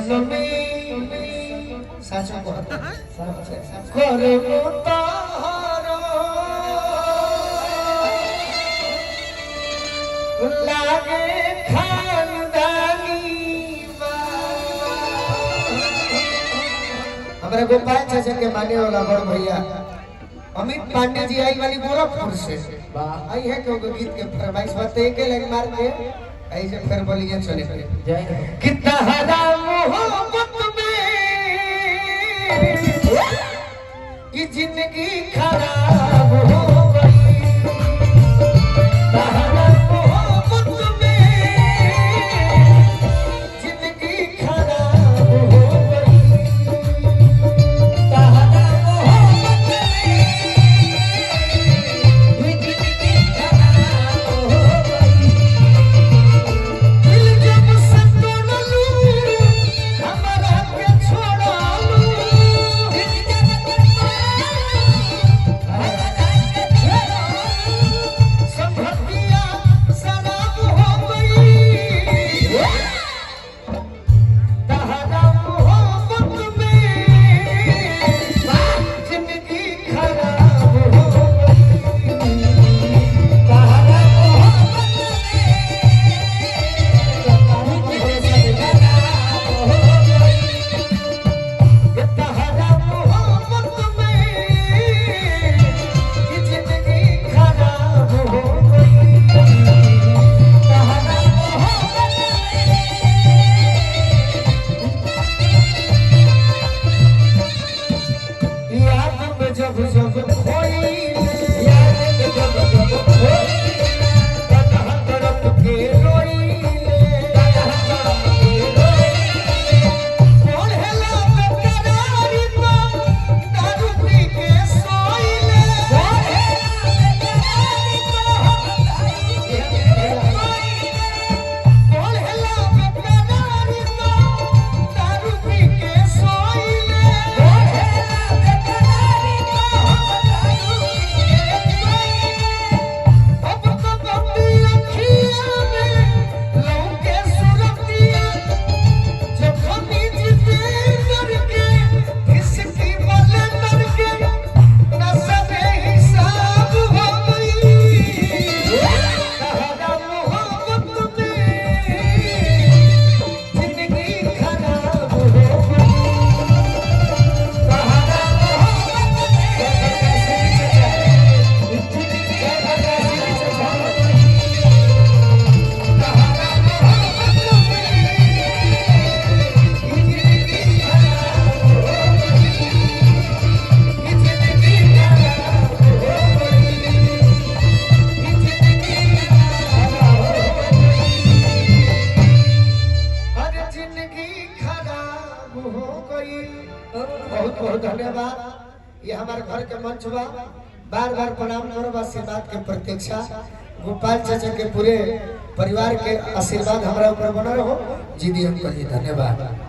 सनमी साचो को करे मुतारो लागे खानदानी हमारे गोपाल चाचा के माने वाला बड़ भैया अमित पांडे जी आई वाली गोरखपुर से आई है क्योंकि गीत के फरमाइश बात एक लग मार के ऐसे फिर बोलिए चले कितना हराम मोहब्बत में कि जिंदगी खराब हो गई हराम मोहब्बत में जिंदगी खराब हो गई बहुत बहुत धन्यवाद। ये हमारे घर के मंच बा, बार बार प्रणाम करो, आशीर्वाद के प्रतीक्षा। गोपाल चाचा के पूरे परिवार के आशीर्वाद हमारा ऊपर बना रहो। जी दी हम कहिए धन्यवाद।